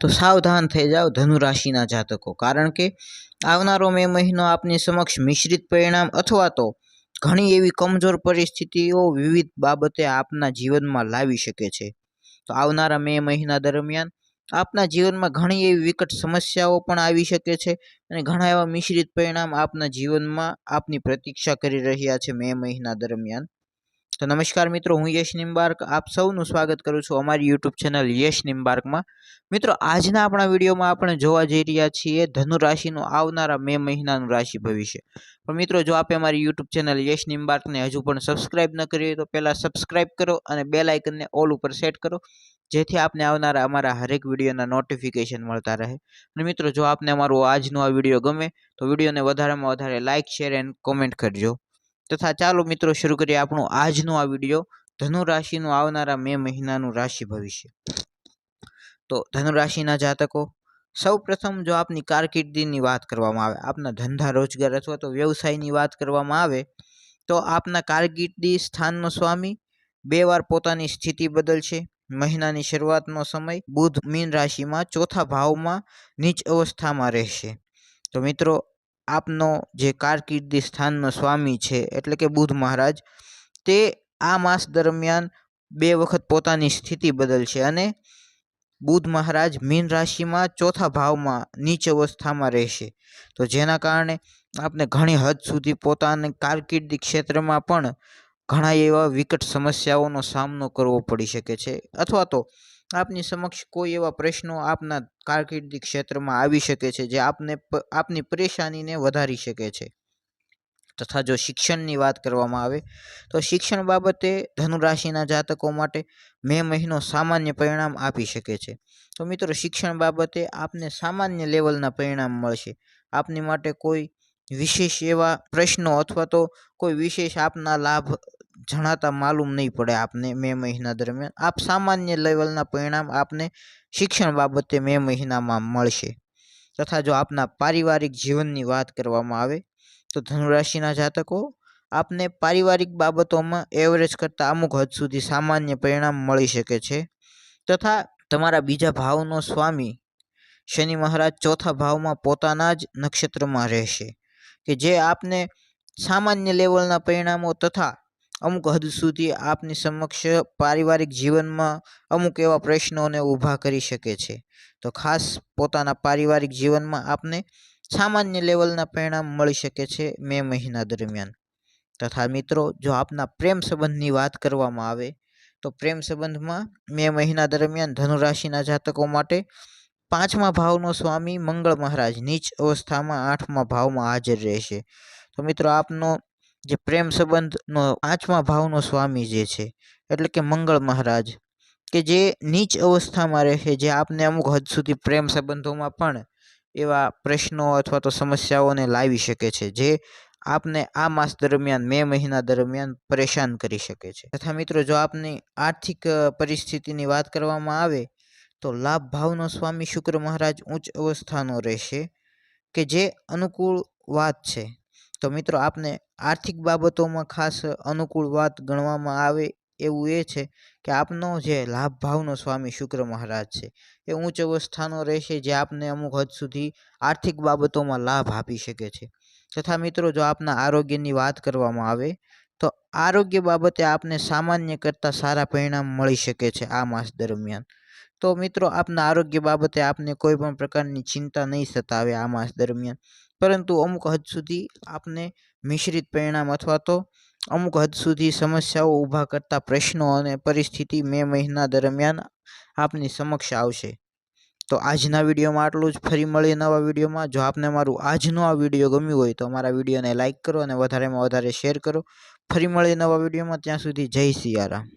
तो सावधान થઈ જાઓ ધनु રાશિના જાતકો, કારણ કે આવનારો મે મહિનો આપની સમક્ષ મિશ્રિત પરિણામ અથવા તો ઘણી એવી કમજોર પરિસ્થિતિઓ વિવિધ બાબતે આપના જીવનમાં લાવી શકે છે। તો આવનારા મે મહિના દરમિયાન આપના જીવનમાં ઘણી એવી વિકટ સમસ્યાઓ પણ આવી શકે છે અને ઘણા એવા મિશ્રિત પરિણામ આપના જીવનમાં આપની પ્રતીક્ષા કરી રહ્યા છે મે મહિના દરમિયાન। તો નમસ્કાર મિત્રો, હું યશ નિમ્બાર્ક આપ સૌનું સ્વાગત કરું છું અમારી યુટ્યુબ ચેનલ યશ નિમ્બાર્કમાં। મિત્રો, આજના આપણા વિડીયોમાં આપણે જોવા જઈ રહ્યા છીએ ધનુ રાશિનું આવનારા મે મહિનાનું રાશિ ભવિષ્ય। પણ મિત્રો, જો આપે અમારી યુટ્યુબ ચેનલ યશ નિમ્બાર્કને હજુ પણ સબસ્ક્રાઇબ ન કરી હોય તો પહેલાં સબસ્ક્રાઇબ કરો અને બેલ આઇકનને ઓલ ઉપર સેટ કરો, જેથી આપને આવનારા અમારા હરેક વિડીયોના નોટિફિકેશન મળતા રહે। અને મિત્રો, જો આપને અમારો આજનો આ વિડીયો ગમે તો વિડીયોને વધારેમાં વધારે લાઇક, શેર એન્ડ કોમેન્ટ કરજો। તથા ચાલો મિત્રો, શરૂ કરીએ આપણું આજનો આ વિડીયો ધનુ રાશિનું આવનારા મે મહિનાનું રાશિ ભવિષ્ય। તો ધનુ રાશિના જાતકો, સૌ પ્રથમ જો આપની કારકિર્દીની વાત કરવામાં આવે, આપના ધંધા રોજગાર અથવા તો વ્યવસાયની વાત કરવામાં આવે તો આપના કારકિર્દી સ્થાનનો સ્વામી 2 વાર પોતાની સ્થિતિ બદલશે। મહિનાની શરૂઆતનો સમય બુધ મીન રાશિમાં ચોથા ભાવમાં નીચ અવસ્થામાં રહેશે। તો મિત્રો, આપનો જે કારકિર્દી સ્થાનનો સ્વામી છે એટલે કે બુધ મહારાજ, તે આ માસ દરમિયાન 2 વખત પોતાની સ્થિતિ બદલશે અને બુધ મહારાજ મીન રાશિમાં ચોથા ભાવમાં નીચ અવસ્થામાં રહેશે। તો જેના કારણે આપને ઘણી હદ સુધી પોતાની કારકિર્દી ક્ષેત્રમાં પણ ઘણા એવા વિકટ સમસ્યાઓનો સામનો કરવો પડી શકે છે, અથવા તો આપની સમક્ષ કોઈ એવા પ્રશ્નો આપના કારકિર્દી ક્ષેત્રમાં આવી શકે છે જે આપની પરેશાનીને વધારી શકે છે। તથા જો શિક્ષણની વાત કરવામાં આવે તો શિક્ષણ બાબતે ધનુ રાશિના જાતકો માટે મે મહિનો સામાન્ય પરિણામ આપી શકે છે। તો મિત્રો, શિક્ષણ બાબતે આપને સામાન્ય લેવલના પરિણામ મળશે। આપની માટે કોઈ વિશેષ એવા પ્રશ્નો અથવા તો કોઈ વિશેષ આપના લાભ જણાતા માલુમ નહીં પડે આપને મે મહિના દરમિયાન। આપ સામાન્ય લેવલના પરિણામ આપને શિક્ષણ બાબતે મે મહિનામાં મળશે। તથા જો આપના પારિવારિક જીવનની વાત કરવામાં આવે તો ધનુ રાશિના જાતકો, આપને પારિવારિક બાબતોમાં એવરેજ કરતાં અમુક હદ સુધી સામાન્ય પરિણામ મળી શકે છે। તથા તમારા બીજા ભાવનો સ્વામી શનિ મહારાજ ચોથા ભાવમાં પોતાના જ નક્ષત્રમાં રહેશે, કે જે આપને સામાન્ય લેવલના પરિણામો તથા અમુક હદ સુધી આપની સમક્ષ પારિવારિક જીવનમાં અમુક એવા પ્રશ્નોને ઊભા કરી શકે છે। તો ખાસ પોતાના પારિવારિક જીવનમાં આપને સામાન્ય લેવલના પરિણામ મળી શકે છે મે મહિના દરમિયાન। તથા મિત્રો, જો આપના પ્રેમ સંબંધની વાત કરવામાં આવે તો પ્રેમ સંબંધમાં મે મહિના દરમિયાન ધનુ રાશિના જાતકો માટે 5મા ભાવનો સ્વામી મંગળ મહારાજ નીચ અવસ્થામાં 8મા ભાવમાં હાજર રહેશે। તો મિત્રો, આપનો જે પ્રેમ સંબંધનો 5મા ભાવનો સ્વામી જે છે એટલે કે મંગળ મહારાજ, કે જે નીચ અવસ્થામાં રહે, જે આપને અમુક હદ સુધી પ્રેમ સંબંધોમાં પણ એવા પ્રશ્નો અથવા તો સમસ્યાઓને લાવી શકે છે, જે આપને આ માસ દરમિયાન મે મહિના દરમિયાન પરેશાન કરી શકે છે। તથા મિત્રો, જો આપની આર્થિક પરિસ્થિતિની વાત કરવામાં આવે તો લાભ ભાવનો સ્વામી શુક્ર મહારાજ ઉચ્ચ અવસ્થાનો રહેશે, કે જે અનુકૂળ વાત છે। તો મિત્રો, આપને આર્થિક બાબતોમાં ખાસ અનુકૂળ વાત ગણવામાં આવે એવું એ છે કે આપનો જે લાભ ભાવનો સ્વામી શુક્ર મહારાજ છે એ ઉચ્ચ અવસ્થાનો રહેશે, જે આપને અમુક હદ સુધી આર્થિક બાબતોમાં લાભ આપી શકે છે। તથા મિત્રો, જો આપના આરોગ્યની વાત કરવામાં આવે તો આરોગ્ય બાબતે આપને સામાન્ય કરતાં સારા પરિણામ મળી શકે છે આ માસ દરમિયાન। તો મિત્રો, આપના આરોગ્ય બાબતે આપને કોઈ પણ પ્રકારની ચિંતા નહીં સતાવે આ માસ દરમિયાન, પરંતુ અમુક હદ સુધી આપને મિશ્રિત પરિણામ અથવા તો અમુક હદ સુધી સમસ્યાઓ ઊભા કરતા પ્રશ્નો અને પરિસ્થિતિ મે મહિના દરમિયાન આપની સમક્ષ આવશે। તો આજના વિડીયોમાં આટલું જ। ફરી મળીએ નવા વિડીયોમાં। જો આપને મારું આજનો આ વિડીયો ગમ્યું હોય તો અમારા વિડીયોને લાઇક કરો અને વધારેમાં વધારે શેર કરો। ફરી મળીએ નવા વિડીયોમાં, ત્યાં સુધી જય સિયારામ।